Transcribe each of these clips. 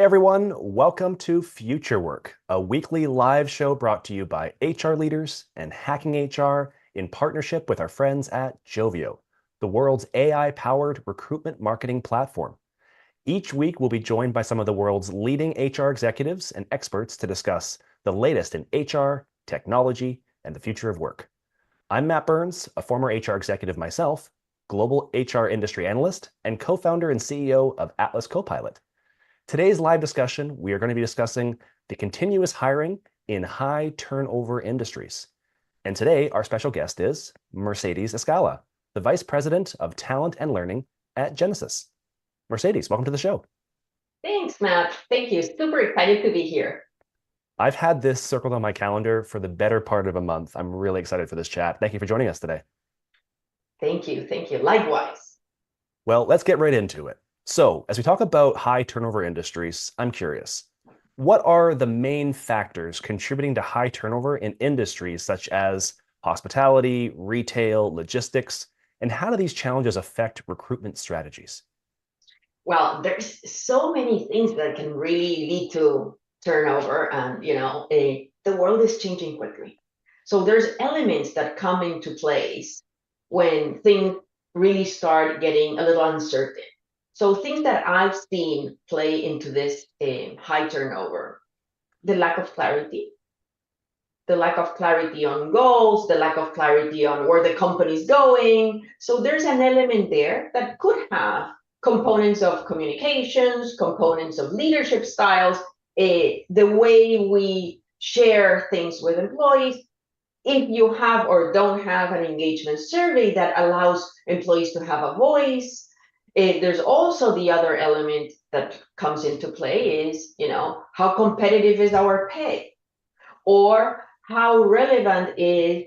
everyone. Welcome to FutureWork, a weekly live show brought to you by HR leaders and Hacking HR in partnership with our friends at Joveo, the world's AI-powered recruitment marketing platform. Each week, we'll be joined by some of the world's leading HR executives and experts to discuss the latest in HR, technology, and the future of work. I'm Matt Burns, a former HR executive myself, global HR industry analyst, and co-founder and CEO of Atlas Copilot. Today's live discussion, we are going to be discussing the continuous hiring in high turnover industries. And today, our special guest is Mercedes Escala, the Vice President of Talent and Learning at Genesys. Mercedes, welcome to the show. Thanks, Matt. Thank you. Super excited to be here. I've had this circled on my calendar for the better part of a month. I'm really excited for this chat. Thank you for joining us today. Thank you. Thank you. Likewise. Well, let's get right into it. So, as we talk about high turnover industries, I'm curious, what are the main factors contributing to high turnover in industries such as hospitality, retail, logistics, and how do these challenges affect recruitment strategies? Well, there's so many things that can really lead to turnover, and the world is changing quickly. So there's elements that come into place when things really start getting a little uncertain. So things that I've seen play into this high turnover: the lack of clarity, on goals, the lack of clarity on where the company's going. So there's an element there that could have components of communications, components of leadership styles, the way we share things with employees. If you have or don't have an engagement survey that allows employees to have a voice, there's also the other element that comes into play is, how competitive is our pay? Or how relevant is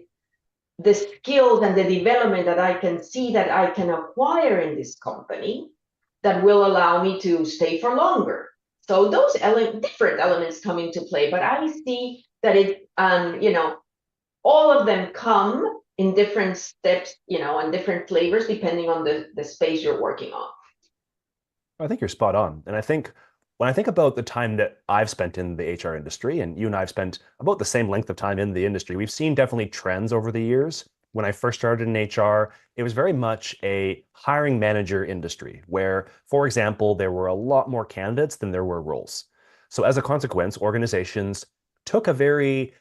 the skills and the development that I can see that I can acquire in this company that will allow me to stay for longer? So those different elements come into play, but I see that all of them come in different steps, and different flavors depending on the space you're working on. I think you're spot on. And I think when I think about the time that I've spent in the HR industry, and you and I have spent about the same length of time in the industry, we've seen definitely trends over the years. When I first started in HR, it was very much a hiring manager industry where, for example, there were a lot more candidates than there were roles. So as a consequence, organizations took a very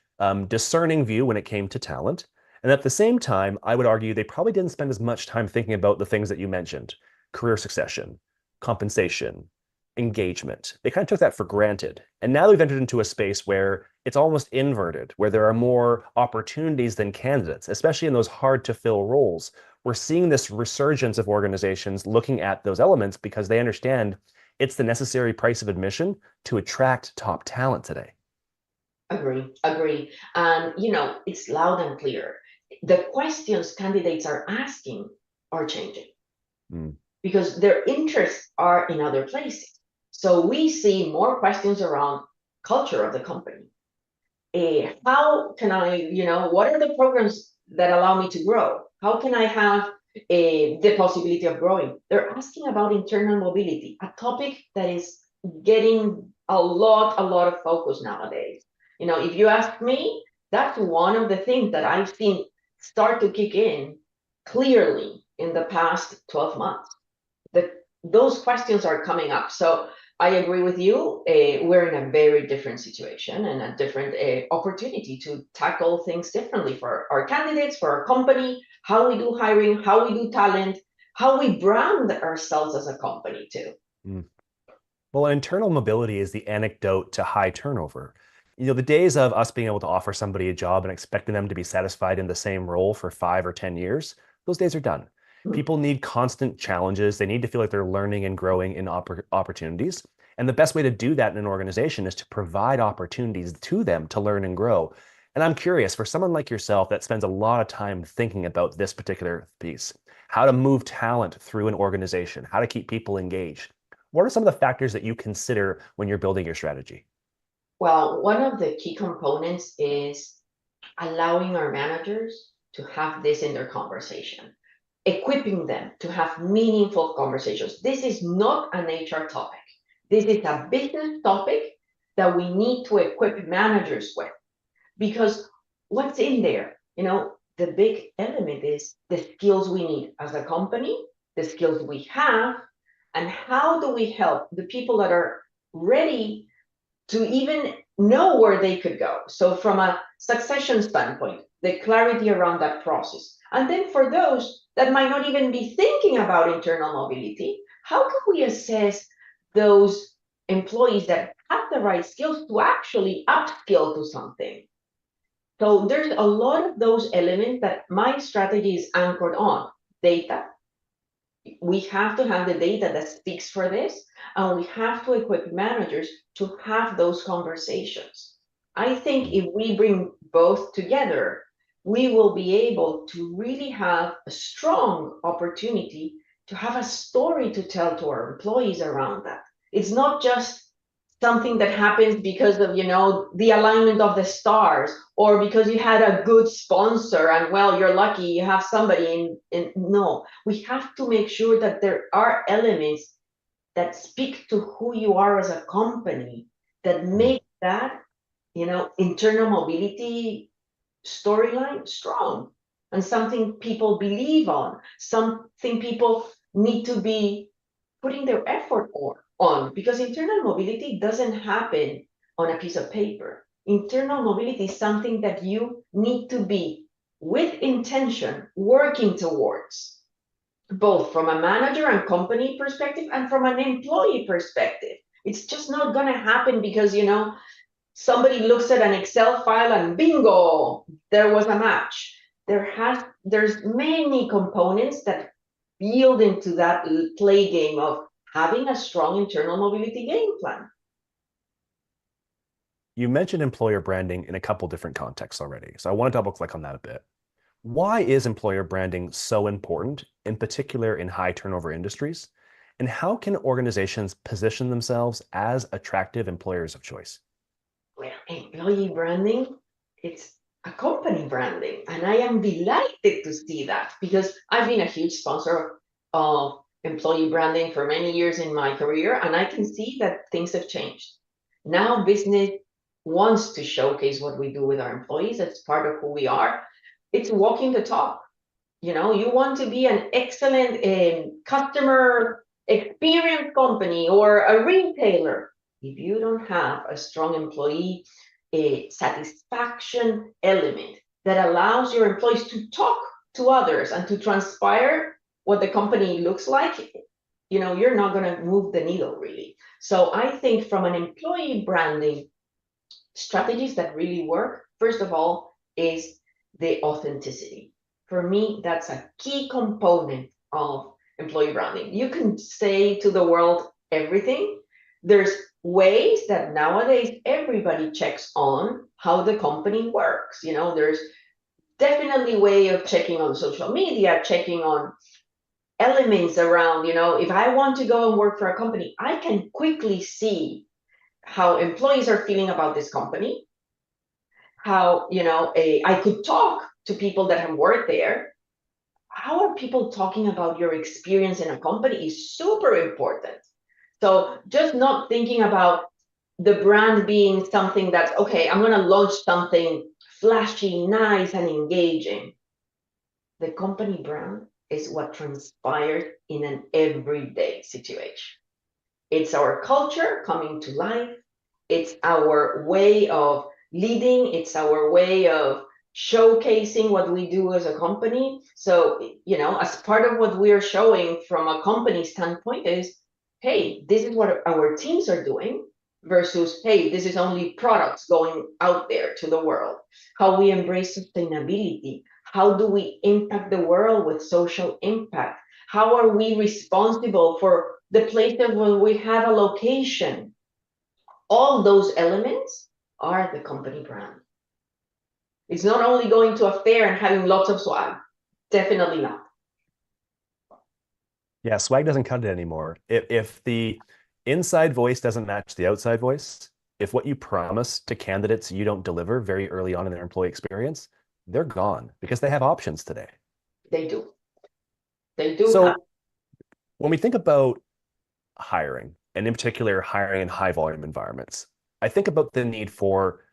discerning view when it came to talent. And at the same time, I would argue they probably didn't spend as much time thinking about the things that you mentioned: career succession, compensation, engagement. They kind of took that for granted. And now we've entered into a space where it's almost inverted, where there are more opportunities than candidates, especially in those hard to fill roles. We're seeing this resurgence of organizations looking at those elements because they understand it's the necessary price of admission to attract top talent today. Agree. And, it's loud and clear. The questions candidates are asking are changing because their interests are in other places. So we see more questions around culture of the company. How can I, what are the programs that allow me to grow? How can I have the possibility of growing? They're asking about internal mobility, a topic that is getting a lot of focus nowadays. If you ask me, that's one of the things that I've seen start to kick in clearly in the past 12 months. Those questions are coming up. So I agree with you. We're in a very different situation and a different opportunity to tackle things differently for our candidates, for our company, how we do hiring, how we do talent, how we brand ourselves as a company too. Well, internal mobility is the antidote to high turnover. The days of us being able to offer somebody a job and expecting them to be satisfied in the same role for 5 or 10 years, those days are done. People need constant challenges. They need to feel like they're learning and growing in opportunities. And the best way to do that in an organization is to provide opportunities to them to learn and grow. And I'm curious, for someone like yourself that spends a lot of time thinking about this particular piece, how to move talent through an organization, how to keep people engaged, what are some of the factors that you consider when you're building your strategy? Well, one of the key components is allowing our managers to have this in their conversation, equipping them to have meaningful conversations. This is not an HR topic. This is a business topic that we need to equip managers with, because what's in there, the big element is the skills we need as a company, the skills we have, and how do we help the people that are ready to even know where they could go. So from a succession standpoint, the clarity around that process. And then for those that might not even be thinking about internal mobility, how can we assess those employees that have the right skills to actually upskill to something? So there's a lot of those elements that my strategy is anchored on. Data. We have to have the data that speaks for this, and we have to equip managers to have those conversations. I think if we bring both together, we will be able to really have a strong opportunity to have a story to tell to our employees around that. It's not just something that happens because of the alignment of the stars, or because you had a good sponsor and well you're lucky you have somebody in. No, we have to make sure that there are elements that speak to who you are as a company, that make that internal mobility storyline strong, and something people believe on, something people need to be putting their effort on, because internal mobility doesn't happen on a piece of paper. Internal mobility is something that you need to be with intention working towards, both from a manager and company perspective and from an employee perspective. It's just not going to happen because somebody looks at an Excel file and bingo, there was a match. There's many components that build into that play game of having a strong internal mobility game plan. You mentioned employer branding in a couple different contexts already, so I want to double click on that a bit. Why is employer branding so important, in particular in high turnover industries? And how can organizations position themselves as attractive employers of choice? Well, employee branding, it's a company branding. And I am delighted to see that, because I've been a huge sponsor of employee branding for many years in my career, and I can see that things have changed. Now business wants to showcase what we do with our employees. It's part of who we are. It's walking the talk. You want to be an excellent customer experience company or a retailer. If you don't have a strong employee satisfaction element that allows your employees to talk to others and to transpire what the company looks like, you're not going to move the needle really. So I think from an employee branding, strategies that really work, first of all, is the authenticity. For me, that's a key component of employee branding. You can say to the world everything. There's ways that nowadays everybody checks on how the company works. There's definitely a way of checking on social media, checking on elements around, if I want to go and work for a company, I can quickly see how employees are feeling about this company, how I could talk to people that have worked there. How are people talking about your experience in a company is super important. So just not thinking about the brand being something that's okay, I'm going to launch something flashy, nice, and engaging. The company brand is what transpires in an everyday situation. It's our culture coming to life. It's our way of leading. It's our way of showcasing what we do as a company. So, as part of what we're showing from a company standpoint is, hey, this is what our teams are doing, versus, hey, this is only products going out there to the world. How we embrace sustainability. How do we impact the world with social impact? How are we responsible for the places where we have a location? All those elements are the company brand. It's not only going to a fair and having lots of swag. Definitely not. Yeah, swag doesn't cut it anymore. If the inside voice doesn't match the outside voice, if what you promise to candidates you don't deliver very early on in their employee experience, they're gone because they have options today. They do. They do So have. when we think about hiring and in particular, hiring in high volume environments, I think about the need for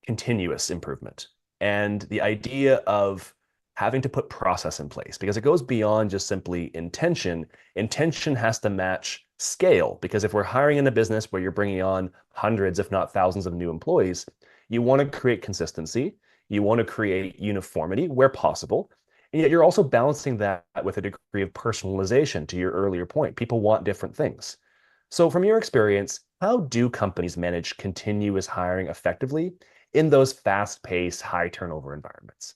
continuous improvement and the idea of having to put process in place because it goes beyond just simply intention. Intention has to match scale because if we're hiring in a business where you're bringing on hundreds, if not thousands of new employees, you want to create consistency. You want to create uniformity where possible. And yet you're also balancing that with a degree of personalization to your earlier point. People want different things. So from your experience, how do companies manage continuous hiring effectively in those fast-paced, high turnover environments?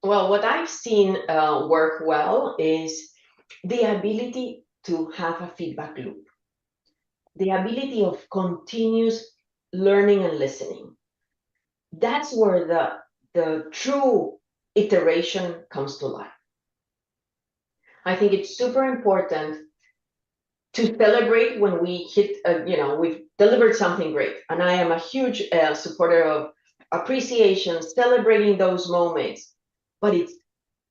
Well, what I've seen work well is the ability to have a feedback loop, the ability of continuous learning and listening. That's where the true iteration comes to life. I think it's super important to celebrate when we hit, we've delivered something great. And I am a huge supporter of appreciation, celebrating those moments. But it's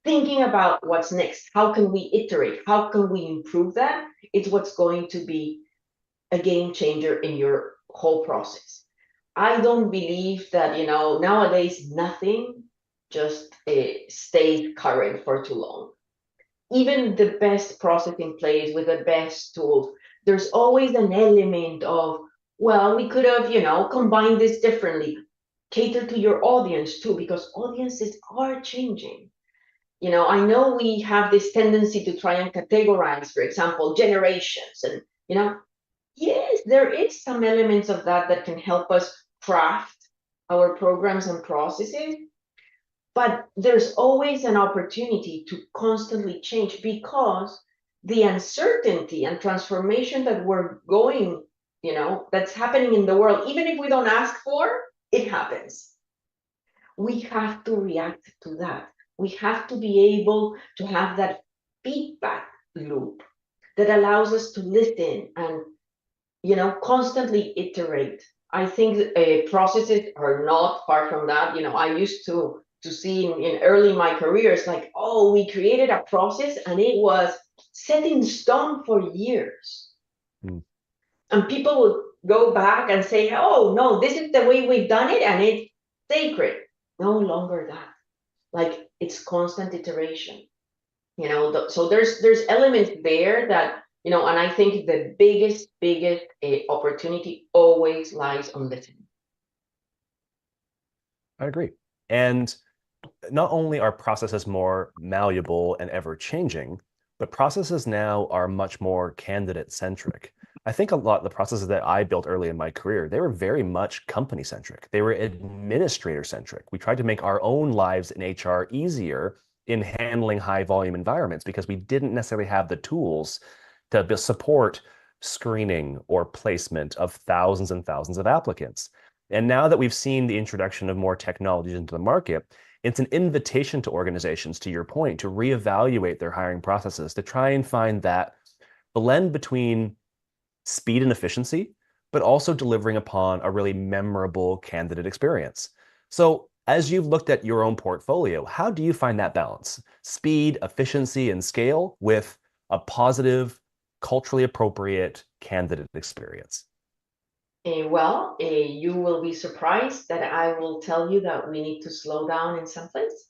thinking about what's next. How can we iterate? How can we improve that? It's what's going to be a game changer in your whole process. I don't believe that, nowadays nothing just stays current for too long. Even the best process in place with the best tools, there's always an element of, well, we could have, combined this differently. Cater to your audience too, because audiences are changing. I know we have this tendency to try and categorize, for example, generations. And, yes, there is some elements of that can help us craft our programs and processes. But there's always an opportunity to constantly change because the uncertainty and transformation that we're going, that's happening in the world, even if we don't ask for, it happens. We have to react to that. We have to be able to have that feedback loop that allows us to listen and, constantly iterate. I think processes are not far from that. I used to see in early my career, it's like, oh, we created a process and it was set in stone for years. Mm. And people would go back and say, oh, no, this is the way we've done it and it's sacred. No longer that. Like it's constant iteration. So there's elements there that, and I think the biggest opportunity always lies on listening. I agree. And not only are processes more malleable and ever changing, but processes now are much more candidate centric. I think a lot of the processes that I built early in my career, they were very much company centric. They were administrator centric. We tried to make our own lives in HR easier in handling high volume environments because we didn't necessarily have the tools to support screening or placement of thousands and thousands of applicants. And now that we've seen the introduction of more technologies into the market, it's an invitation to organizations, to your point, to reevaluate their hiring processes, to try and find that blend between speed and efficiency, but also delivering upon a really memorable candidate experience. So as you've looked at your own portfolio, how do you find that balance? Speed, efficiency, and scale with a positive, culturally appropriate candidate experience? You will be surprised that I will tell you that we need to slow down in some place.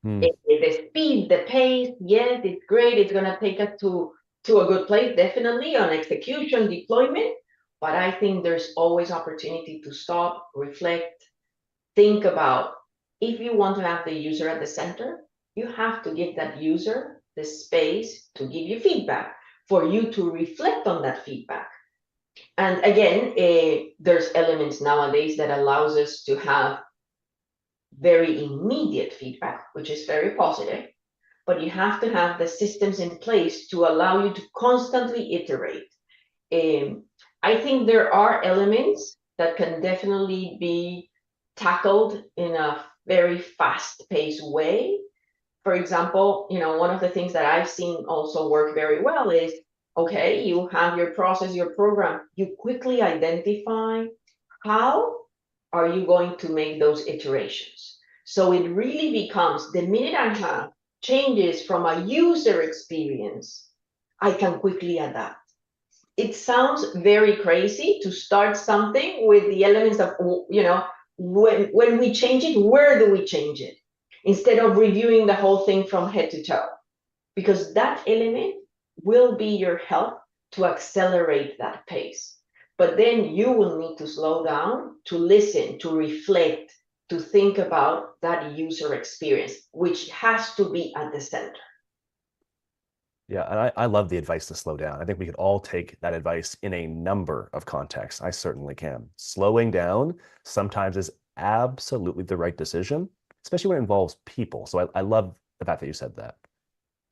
The speed, the pace, yes, it's great. It's going to take us to a good place, definitely on execution, deployment. But I think there's always opportunity to stop, reflect, think about if you want to have the user at the center, you have to give that user the space to give you feedback, for you to reflect on that feedback. And again, there's elements nowadays that allows us to have very immediate feedback, which is very positive, but you have to have the systems in place to allow you to constantly iterate. I think there are elements that can definitely be tackled in a very fast-paced way. For example, one of the things that I've seen also work very well is, okay, you have your process, your program, you quickly identify how are you going to make those iterations. So it really becomes the minute I have changes from a user experience, I can quickly adapt. it sounds very crazy to start something with the elements of, when we change it, where do we change it? Instead of reviewing the whole thing from head to toe, because that element will be your help to accelerate that pace. But then you will need to slow down, to listen, to reflect, to think about that user experience, which has to be at the center. Yeah, and I love the advice to slow down. I think we could all take that advice in a number of contexts. I certainly can. Slowing down sometimes is absolutely the right decision, especially when it involves people. So I love the fact that you said that.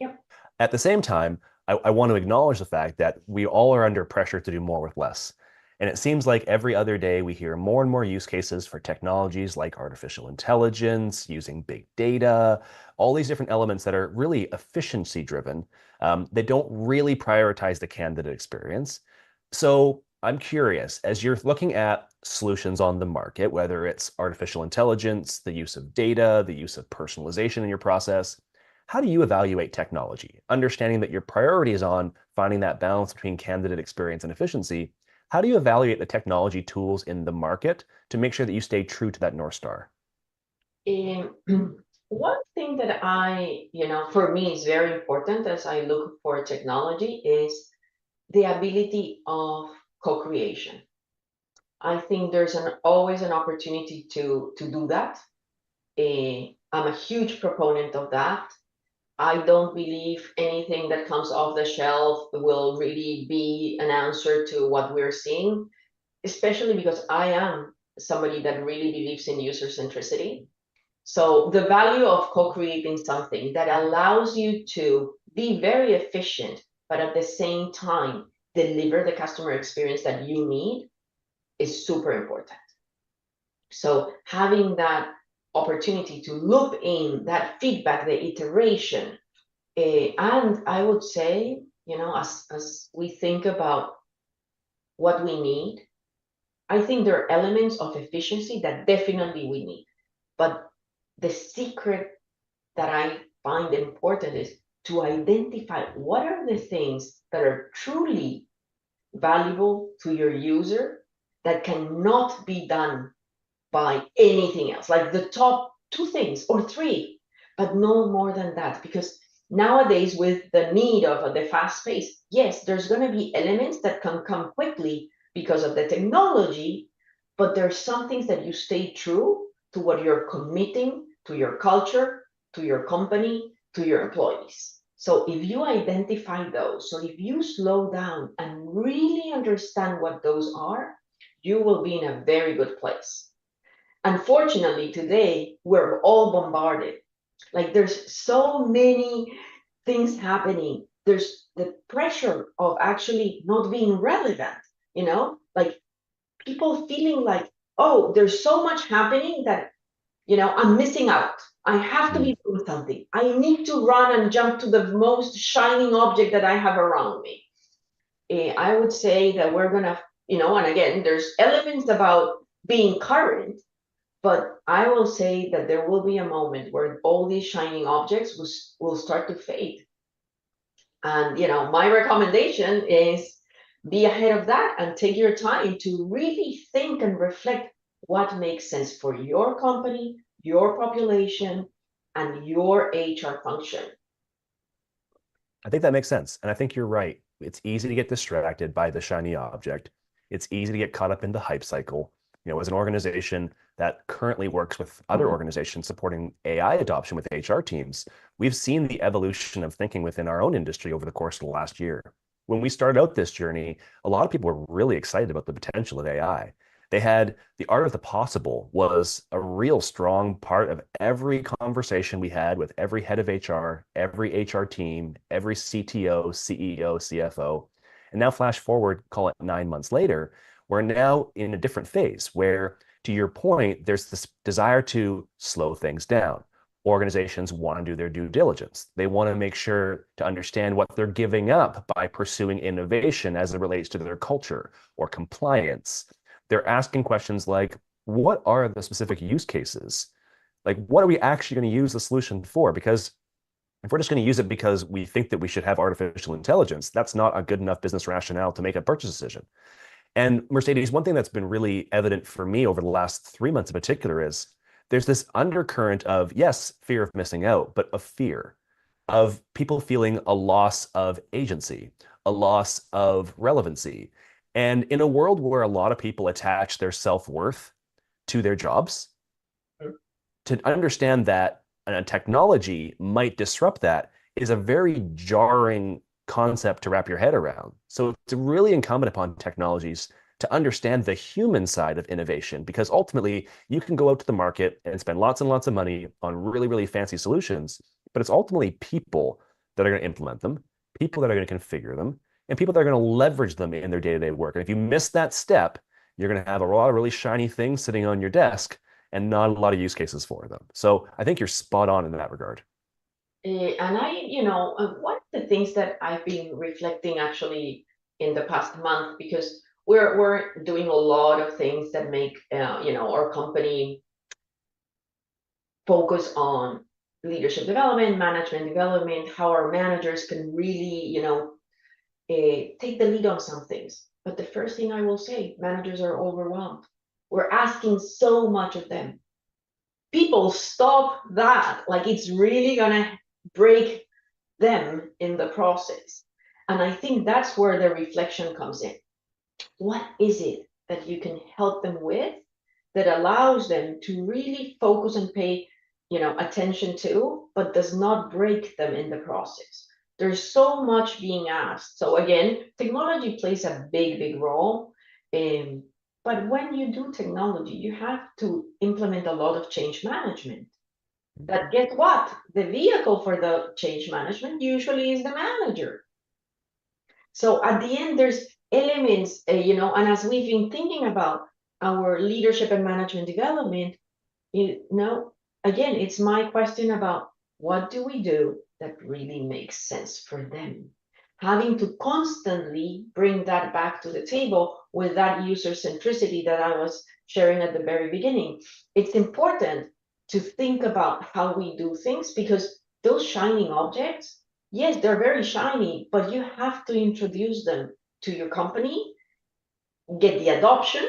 Yep. At the same time, I want to acknowledge the fact that we all are under pressure to do more with less. And it seems like every other day we hear more and more use cases for technologies like artificial intelligence, using big data, all these different elements that are really efficiency driven. They don't really prioritize the candidate experience. So I'm curious, as you're looking at solutions on the market, whether it's artificial intelligence, the use of data, the use of personalization in your process, how do you evaluate technology? Understanding that your priority is on finding that balance between candidate experience and efficiency, how do you evaluate the technology tools in the market to make sure that you stay true to that North Star? One thing that for me is very important as I look for technology is the ability of co-creation. I think there's always an opportunity to do that. I'm a huge proponent of that. I don't believe anything that comes off the shelf will really be an answer to what we're seeing, especially because I am somebody that really believes in user centricity. So the value of co-creating something that allows you to be very efficient, but at the same time deliver the customer experience that you need is super important. So having that opportunity to loop in that feedback, the iteration, and I would say, as we think about what we need, I think there are elements of efficiency that definitely we need. But the secret that I find important is to identify what are the things that are truly valuable to your user that cannot be done by anything else, like the top two things or three, but no more than that. Because nowadays, with the need of the fast pace, yes, there's going to be elements that can come quickly because of the technology, but there's some things that you stay true to what you're committing to your culture, to your company, to your employees. So if you identify those, so if you slow down and really understand what those are, you will be in a very good place. Unfortunately, today we're all bombarded. Like there's so many things happening. There's the pressure of actually not being relevant, like people feeling like, oh, there's so much happening that, I'm missing out. I have to be doing something. I need to run and jump to the most shining object that I have around me. I would say that we're going to, and again, there's elements about being current, but I will say that there will be a moment where all these shining objects will start to fade. And, my recommendation is be ahead of that and take your time to really think and reflect what makes sense for your company, your population, and your HR function. I think that makes sense. And I think you're right. It's easy to get distracted by the shiny object. It's easy to get caught up in the hype cycle. As an organization that currently works with other organizations supporting AI adoption with HR teams, we've seen the evolution of thinking within our own industry over the course of the last year. When we started out this journey, a lot of people were really excited about the potential of AI. They had the art of the possible was a real strong part of every conversation we had with every head of HR, every HR team, every CTO, CEO, CFO. And now flash forward, call it 9 months later, we're now in a different phase where, to your point, there's this desire to slow things down. Organizations want to do their due diligence. They want to make sure to understand what they're giving up by pursuing innovation as it relates to their culture or compliance. They're asking questions like, what are the specific use cases? Like, what are we actually going to use the solution for? Because If we're just going to use it because we think that we should have artificial intelligence, that's not a good enough business rationale to make a purchase decision. And Mercedes, one thing that's been really evident for me over the last 3 months in particular is there's this undercurrent of, yes, fear of missing out, but of fear of people feeling a loss of agency, a loss of relevancy. And in a world where a lot of people attach their self-worth to their jobs, to understand that a technology might disrupt that is a very jarring concept to wrap your head around. So it's really incumbent upon technologies to understand the human side of innovation, because ultimately you can go out to the market and spend lots and lots of money on really, really fancy solutions, but it's ultimately people that are going to implement them, people that are going to configure them, and people that are going to leverage them in their day-to-day work. And if you miss that step, you're going to have a lot of really shiny things sitting on your desk and not a lot of use cases for them. So I think you're spot on in that regard. And one of the things that I've been reflecting actually in the past month, because we're doing a lot of things that make our company focus on leadership development, management development, how our managers can really, take the lead on some things. But the first thing I will say, managers are overwhelmed. We're asking so much of them. People stop that. Like, it's really gonna break them in the process. And I think that's where the reflection comes in. What is it that you can help them with that allows them to really focus and pay, attention to, but does not break them in the process? There's so much being asked. So again, technology plays a big, big role. Um, but when you do technology, you have to implement a lot of change management. That, get what? The vehicle for the change management usually is the manager. So at the end, there's elements, and as we've been thinking about our leadership and management development, again, it's my question about what do we do that really makes sense for them? Having to constantly bring that back to the table with that user centricity that I was sharing at the very beginning. It's important to think about how we do things, because those shining objects, yes, they're very shiny, but you have to introduce them to your company, get the adoption,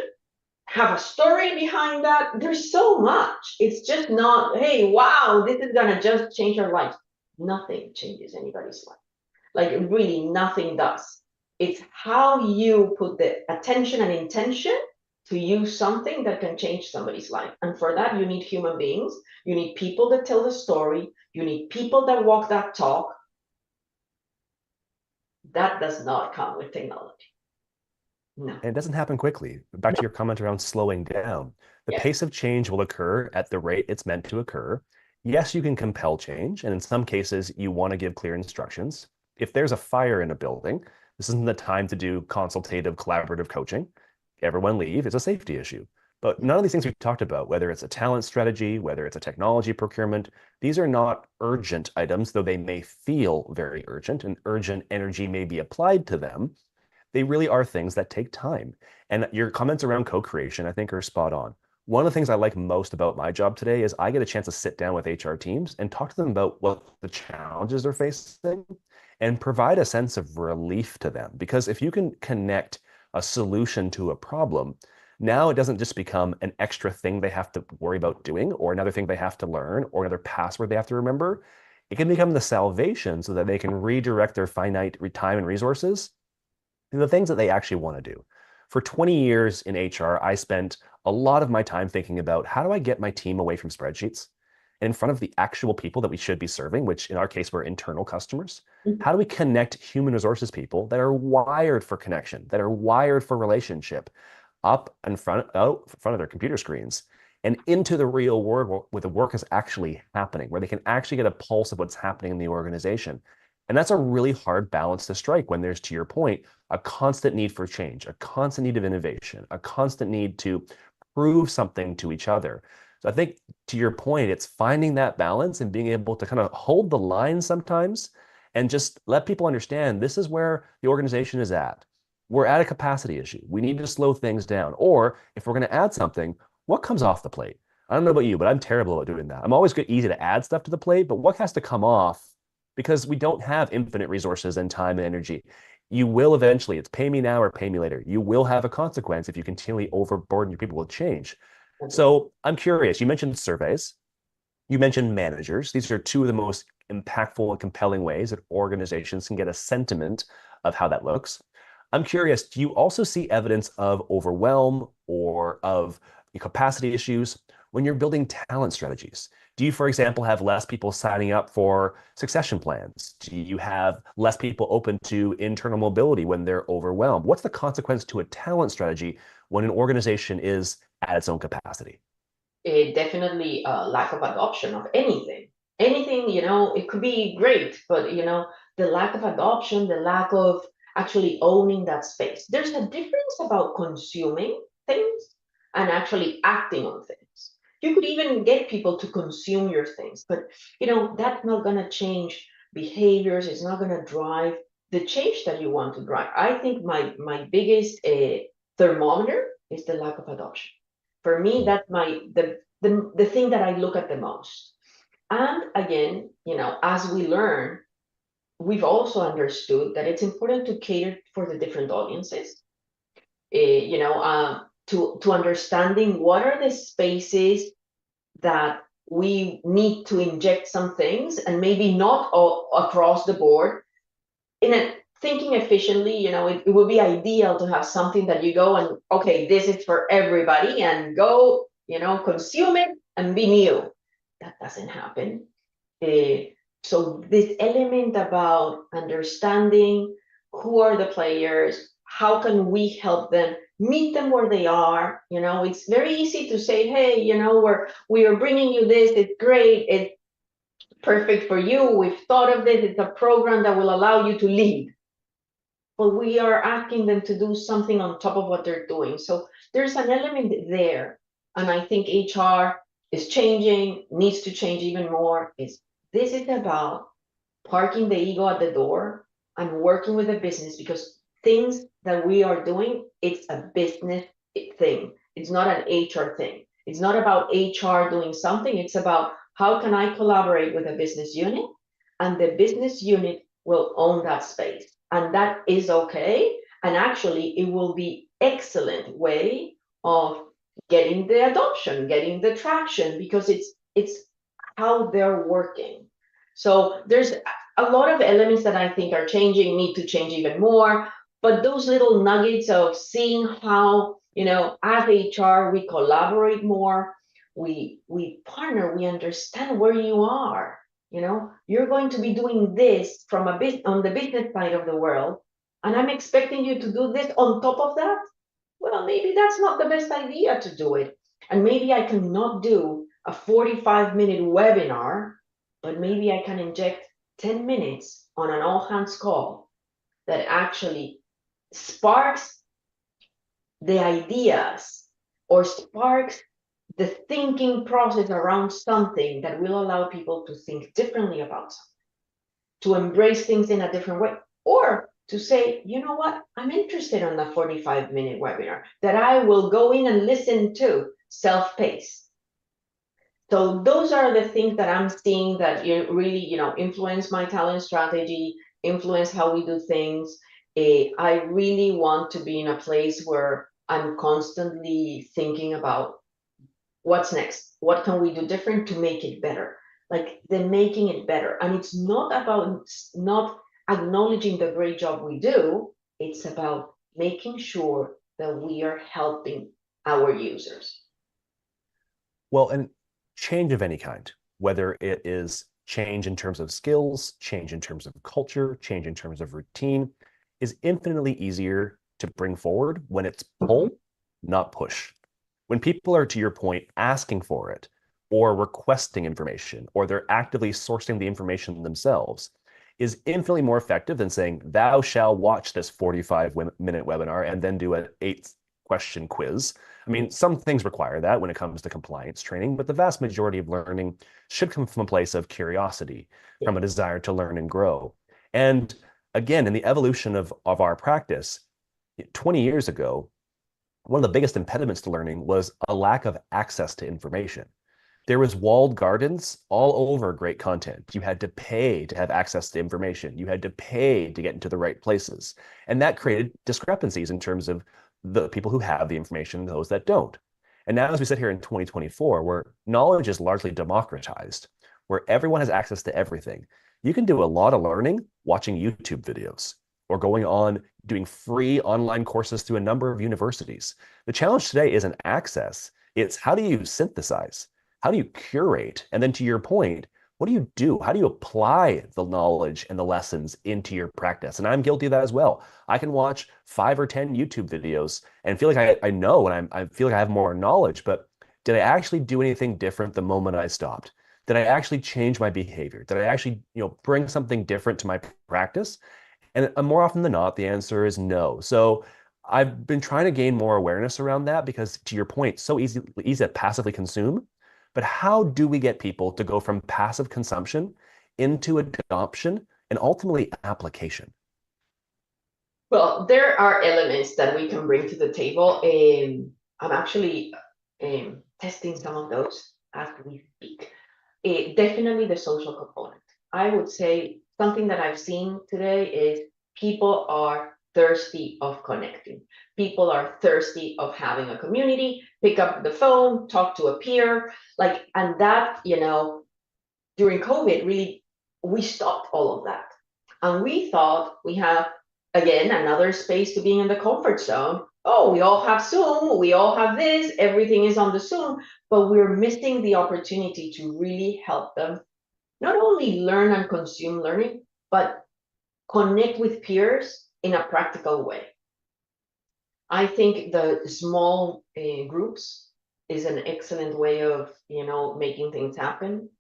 have a story behind that. There's so much. It's just not, hey, wow, this is gonna just change our lives. Nothing changes anybody's life. Like, really, nothing does. It's how you put the attention and intention to use something that can change somebody's life. And for that, you need human beings. You need people that tell the story. You need people that walk that talk. That does not come with technology. No. And it doesn't happen quickly. Back to your comment around slowing down. The Yes. pace of change will occur at the rate it's meant to occur. Yes, you can compel change, and in some cases, you want to give clear instructions. If there's a fire in a building, this isn't the time to do consultative, collaborative coaching. Everyone leave. It's a safety issue. But none of these things we've talked about, whether it's a talent strategy, whether it's a technology procurement, these are not urgent items, though they may feel very urgent, and urgent energy may be applied to them. They really are things that take time. And your comments around co-creation, I think, are spot on. One of the things I like most about my job today is I get a chance to sit down with HR teams and talk to them about what the challenges they're facing and provide a sense of relief to them. Because if you can connect a solution to a problem, now it doesn't just become an extra thing they have to worry about doing, or another thing they have to learn, or another password they have to remember. It can become the salvation so that they can redirect their finite time and resources the things that they actually want to do. For 20 years in HR, I spent a lot of my time thinking about how do I get my team away from spreadsheets and in front of the actual people that we should be serving, which in our case were internal customers. How do we connect human resources people that are wired for connection, that are wired for relationship, up in front of their computer screens and into the real world where the work is actually happening, where they can actually get a pulse of what's happening in the organization. And that's a really hard balance to strike when there's, to your point, a constant need for change, a constant need of innovation, a constant need to prove something to each other. So I think, to your point, it's finding that balance and being able to kind of hold the line sometimes and just let people understand this is where the organization is at. We're at a capacity issue. We need to slow things down. Or if we're going to add something, what comes off the plate? I don't know about you, but I'm terrible at doing that. I'm always good, easy to add stuff to the plate, but what has to come off because we don't have infinite resources and time and energy. You will eventually, it's pay me now or pay me later. You will have a consequence if you continually overburden your people with change. So I'm curious, you mentioned surveys, you mentioned managers. These are two of the most impactful and compelling ways that organizations can get a sentiment of how that looks. I'm curious, do you also see evidence of overwhelm or of capacity issues when you're building talent strategies? Do you, for example, have less people signing up for succession plans? Do you have less people open to internal mobility when they're overwhelmed? What's the consequence to a talent strategy when an organization is at its own capacity? Definitely a lack of adoption of anything. Anything, it could be great, but the lack of adoption, the lack of actually owning that space. There's a difference about consuming things and actually acting on things. You could even get people to consume your things, but that's not going to change behaviors. It's not going to drive the change that you want to drive. I think my biggest thermometer is the lack of adoption. For me, that's the thing that I look at the most. And again, as we learn, we've also understood that it's important to cater for the different audiences. To understanding what are the spaces that we need to inject some things, and maybe not all across the board. In a thinking efficiently, it would be ideal to have something that you go and, okay, this is for everybody, and go, consume it and be new. That doesn't happen. So this element about understanding who are the players, how can we help them, meet them where they are. It's very easy to say, hey, we are bringing you this, it's great, it's perfect for you, we've thought of this, it's a program that will allow you to lead. But we are asking them to do something on top of what they're doing. So there's an element there. And I think HR is changing, needs to change even more. This is about parking the ego at the door and working with the business, because things that we are doing, it's a business thing. It's not an HR thing. It's not about HR doing something. It's about how can I collaborate with a business unit, and the business unit will own that space. And that is okay. And actually, it will be excellent way of getting the adoption, getting the traction, because it's how they're working. So there's a lot of elements that I think are changing, need to change even more. But those little nuggets of seeing how, as HR, we collaborate more, we partner, we understand where you are. You're going to be doing this from on the business side of the world, and I'm expecting you to do this on top of that. Well, maybe that's not the best idea to do it. And maybe I cannot do a 45-minute webinar, but maybe I can inject 10 minutes on an all hands call that actually sparks the ideas or sparks the thinking process around something that will allow people to think differently about something, to embrace things in a different way, or to say, you know what, I'm interested in a 45-minute webinar that I will go in and listen to, self-paced. So those are the things that I'm seeing that really, influence my talent strategy, influence how we do things. I really want to be in a place where I'm constantly thinking about what's next, what can we do different to make it better, like the making it better. And it's not about not acknowledging the great job we do, it's about making sure that we are helping our users. Well, and change of any kind, whether it is change in terms of skills, change in terms of culture, change in terms of routine, is infinitely easier to bring forward when it's pull, not push. When people are, to your point, asking for it or requesting information, or they're actively sourcing the information themselves, is infinitely more effective than saying, thou shall watch this 45-minute webinar and then do an 8-question quiz. I mean, some things require that when it comes to compliance training, but the vast majority of learning should come from a place of curiosity, from a desire to learn and grow. And again, in the evolution of our practice, 20 years ago, one of the biggest impediments to learning was a lack of access to information. There was walled gardens all over great content. You had to pay to have access to information. You had to pay to get into the right places. And that created discrepancies in terms of the people who have the information and those that don't. And now, as we sit here in 2024, where knowledge is largely democratized, where everyone has access to everything, you can do a lot of learning watching YouTube videos or going on doing free online courses through a number of universities. The challenge today isn't access, it's how do you synthesize? How do you curate? And then to your point, what do you do? How do you apply the knowledge and the lessons into your practice? And I'm guilty of that as well. I can watch 5 or 10 YouTube videos and feel like I know and I feel like I have more knowledge, but did I actually do anything different the moment I stopped? Did I actually change my behavior? Did I actually, bring something different to my practice? And more often than not, the answer is no. So I've been trying to gain more awareness around that because, to your point, so easy to passively consume. But how do we get people to go from passive consumption into adoption and ultimately application? Well, there are elements that we can bring to the table. I'm actually testing some of those as we speak. Definitely the social component. I would say something that I've seen today is people are thirsty of connecting. People are thirsty of having a community, pick up the phone, talk to a peer, and that, during COVID, really, we stopped all of that. And we thought we have, again, another space to being in the comfort zone. Oh, we all have Zoom, we all have this, everything is on the Zoom, but we're missing the opportunity to really help them not only learn and consume learning, but connect with peers in a practical way. I think the small groups is an excellent way of, making things happen.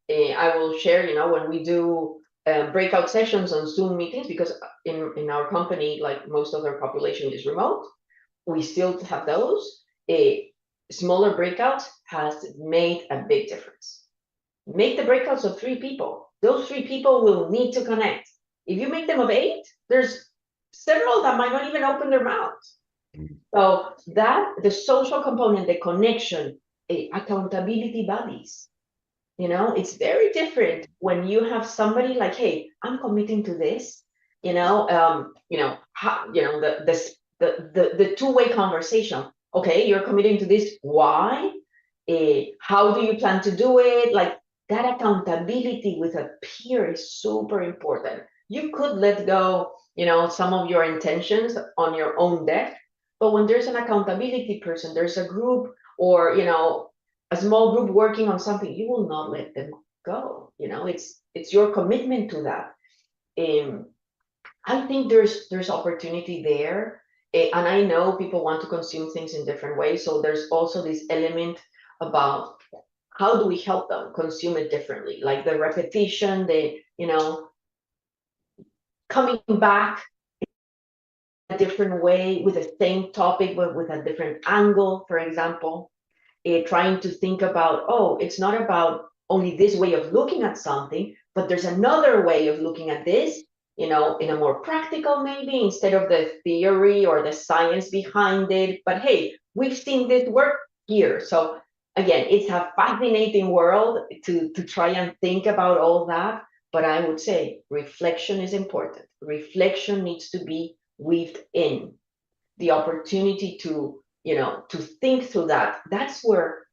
I will share, when we do breakout sessions on Zoom meetings, because in our company, like most of our population is remote, we still have those. Smaller breakouts has made a big difference. Make the breakouts of 3 people. Those 3 people will need to connect. If you make them of 8, there's several that might not even open their mouths. So that the social component, the connection, accountability buddies, it's very different when you have somebody like, hey, I'm committing to this, the two-way conversation. Okay, you're committing to this. Why? How do you plan to do it? Like that accountability with a peer is super important. You could let go, some of your intentions on your own deck, but when there's an accountability person, there's a group or, a small group working on something, you will not let them go. It's your commitment to that. I think there's opportunity there. And I know people want to consume things in different ways. So there's also this element about how do we help them consume it differently? Like the repetition, coming back a different way with the same topic, but with a different angle, for example. Trying to think about, oh, it's not about only this way of looking at something, but there's another way of looking at this, in a more practical maybe, instead of the theory or the science behind it. But hey, we've seen this work here. So again, it's a fascinating world to try and think about all that. But I would say reflection is important. Reflection needs to be weaved in. The opportunity to think through that. That's where,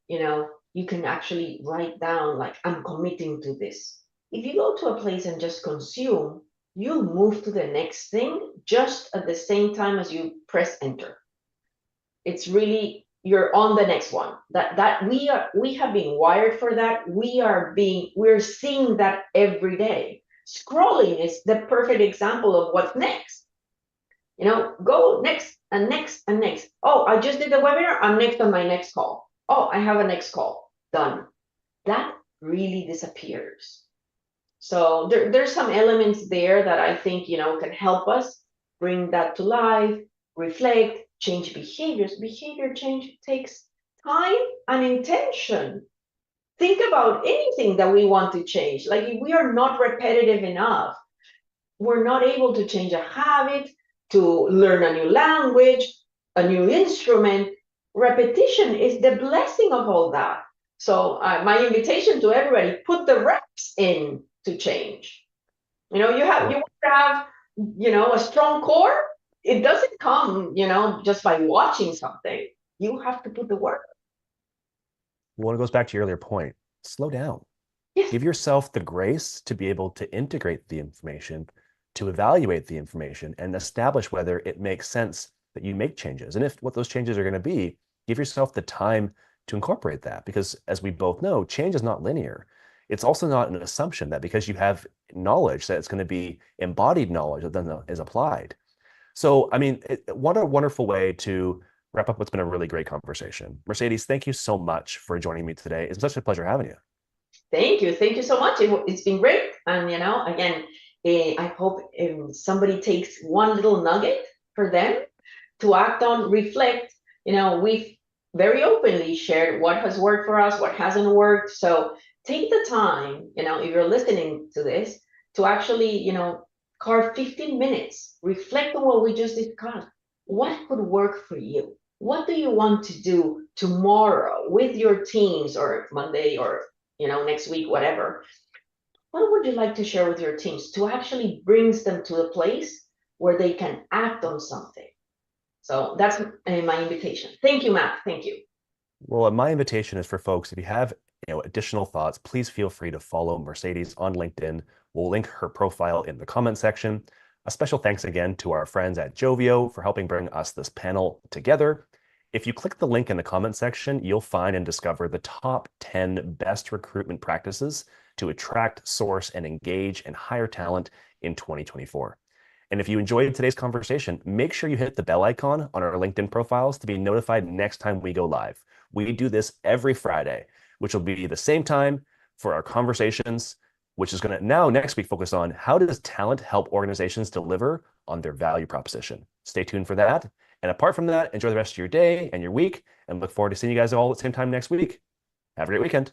you can actually write down, like, I'm committing to this. If you go to a place and just consume, you'll move to the next thing just at the same time as you press enter. It's really, you're on the next one. That we have been wired for that. We're seeing that every day. Scrolling is the perfect example of what's next. Go next and next and next. Oh, I just did the webinar. I'm next on my next call. Oh, I have a next call. Done. That really disappears. So there's some elements there that I think, can help us bring that to life, reflect, change behaviors. Behavior change takes time and intention. Think about anything that we want to change. Like if we are not repetitive enough, we're not able to change a habit, to learn a new language, a new instrument. Repetition is the blessing of all that. So my invitation to everybody, put the reps in to change. You know, you want to have, a strong core. It doesn't come, just by watching something. You have to put the work. Well, it goes back to your earlier point. Slow down. Yes. Give yourself the grace to be able to integrate the information, to evaluate the information, and establish whether it makes sense that you make changes. And if what those changes are going to be, give yourself the time to incorporate that. Because as we both know, change is not linear. It's also not an assumption that because you have knowledge that it's going to be embodied knowledge that then is applied. So, I mean, what a wonderful way to wrap up what's been a really great conversation. Mercedes, thank you so much for joining me today. It's such a pleasure having you. Thank you. Thank you so much. It's been great. And, again, I hope somebody takes one little nugget for them to act on, reflect. We've very openly shared what has worked for us, what hasn't worked. So take the time, if you're listening to this, to actually, carve 15 minutes, reflect on what we just discussed. What could work for you? What do you want to do tomorrow with your teams, or Monday, or next week, whatever? What would you like to share with your teams to actually brings them to a place where they can act on something? So that's my invitation. Thank you, Matt. Thank you. Well, my invitation is for folks, if you have additional thoughts, please feel free to follow Mercedes on LinkedIn. We'll link her profile in the comment section. A special thanks again to our friends at Joveo for helping bring us this panel together. If you click the link in the comment section, you'll find and discover the top 10 best recruitment practices to attract, source, and engage and hire talent in 2024. And if you enjoyed today's conversation, make sure you hit the bell icon on our LinkedIn profiles to be notified next time we go live. We do this every Friday, which will be the same time for our conversations, which is going to now next week focus on how does talent help organizations deliver on their value proposition. Stay tuned for that. And apart from that, enjoy the rest of your day and your week, and look forward to seeing you guys all at the same time next week. Have a great weekend.